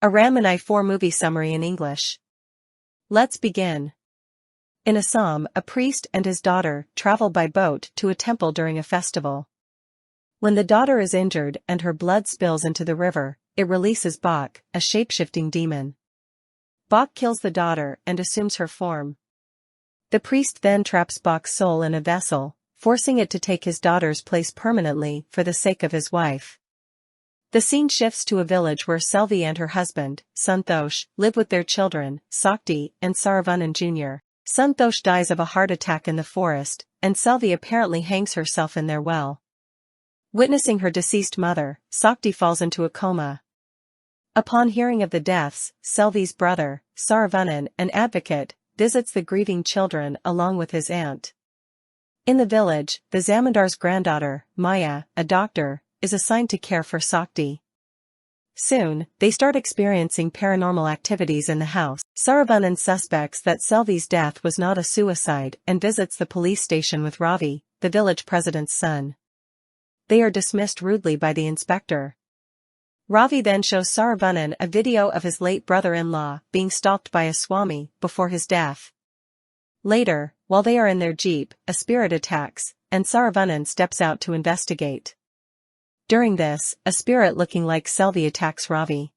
Aranmanai 4 movie summary in English. Let's begin. In Assam, a priest and his daughter travel by boat to a temple during a festival. When the daughter is injured and her blood spills into the river, it releases Bak, a shape-shifting demon. Bak kills the daughter and assumes her form. The priest then traps Bak's soul in a vessel, forcing it to take his daughter's place permanently for the sake of his wife. The scene shifts to a village where Selvi and her husband, Santosh, live with their children, Sakti and Saravanan Jr. Santosh dies of a heart attack in the forest, and Selvi apparently hangs herself in their well. Witnessing her deceased mother, Sakti falls into a coma. Upon hearing of the deaths, Selvi's brother, Saravanan, an advocate, visits the grieving children along with his aunt. In the village, the Zamindar's granddaughter, Maya, a doctor, is assigned to care for Sakti. Soon, they start experiencing paranormal activities in the house. Saravanan suspects that Selvi's death was not a suicide and visits the police station with Ravi, the village president's son. They are dismissed rudely by the inspector. Ravi then shows Saravanan a video of his late brother-in-law being stalked by a Swami before his death. Later, while they are in their jeep, a spirit attacks, and Saravanan steps out to investigate. During this, a spirit looking like Selvi attacks Ravi.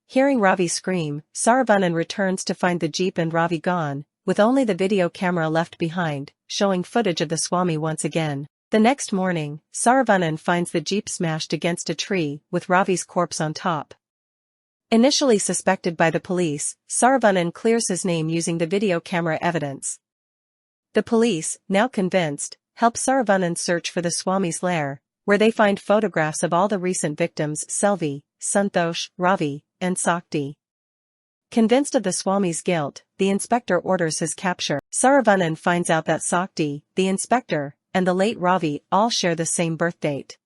Hearing Ravi scream, Saravanan returns to find the jeep and Ravi gone, with only the video camera left behind, showing footage of the Swami once again. The next morning, Saravanan finds the jeep smashed against a tree with Ravi's corpse on top. Initially suspected by the police, Saravanan clears his name using the video camera evidence. The police, now convinced, help Saravanan search for the Swami's lair, where they find photographs of all the recent victims: Selvi, Santosh, Ravi, and Sakti. Convinced of the Swami's guilt, the inspector orders his capture. Saravanan finds out that Sakti, the inspector, and the late Ravi all share the same birth date.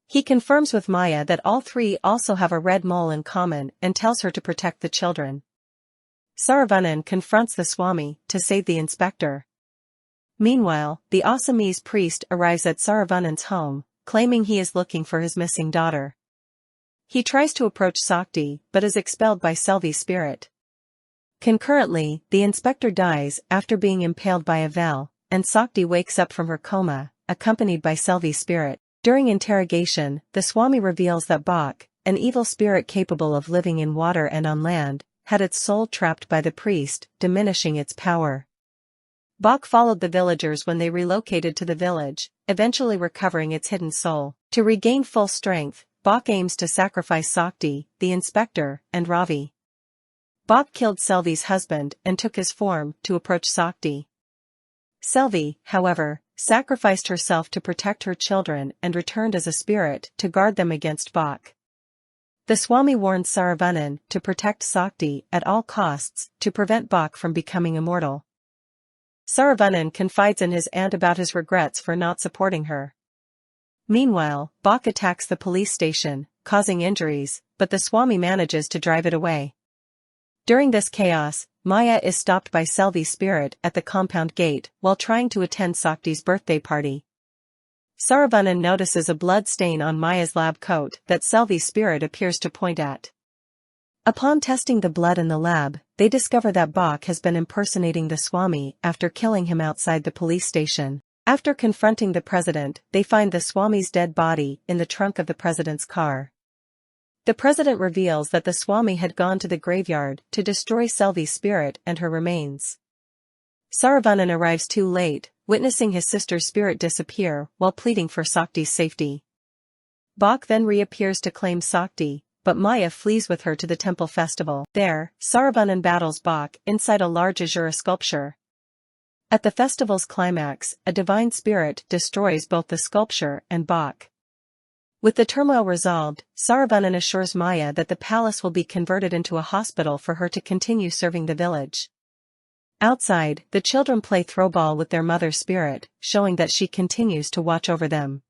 He confirms with Maya that all three also have a red mole in common and tells her to protect the children. Saravanan confronts the Swami to save the inspector. Meanwhile, the Assamese priest arrives at Saravanan's home, claiming he is looking for his missing daughter. He tries to approach Sakti but is expelled by Selvi's spirit. Concurrently, the inspector dies after being impaled by a vel, and Sakti wakes up from her coma, accompanied by Selvi's spirit. During interrogation, the Swami reveals that Bak, an evil spirit capable of living in water and on land, had its soul trapped by the priest, diminishing its power. Bak followed the villagers when they relocated to the village, eventually recovering its hidden soul. To regain full strength, Bak aims to sacrifice Sakti, the inspector, and Ravi. Bak killed Selvi's husband and took his form to approach Sakti. Selvi, however, sacrificed herself to protect her children and returned as a spirit to guard them against Bak. The Swami warns Saravanan to protect Sakti at all costs to prevent Bak from becoming immortal. Saravanan confides in his aunt about his regrets for not supporting her. Meanwhile, Bak attacks the police station, causing injuries, but the Swami manages to drive it away. During this chaos, Maya is stopped by Selvi's spirit at the compound gate while trying to attend Sakti's birthday party. Saravanan notices a blood stain on Maya's lab coat that Selvi's spirit appears to point at. Upon testing the blood in the lab, they discover that Bak has been impersonating the Swami after killing him outside the police station. After confronting the president, they find the Swami's dead body in the trunk of the president's car. The president reveals that the Swami had gone to the graveyard to destroy Selvi's spirit and her remains. Saravanan arrives too late, witnessing his sister's spirit disappear while pleading for Sakti's safety. Bak then reappears to claim Sakti, but Maya flees with her to the temple festival. There, Saravanan battles Bak inside a large Azura sculpture. At the festival's climax, a divine spirit destroys both the sculpture and Bak. With the turmoil resolved, Saravanan assures Maya that the palace will be converted into a hospital for her to continue serving the village. Outside, the children play throwball with their mother's spirit, showing that she continues to watch over them.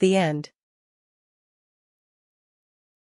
The end.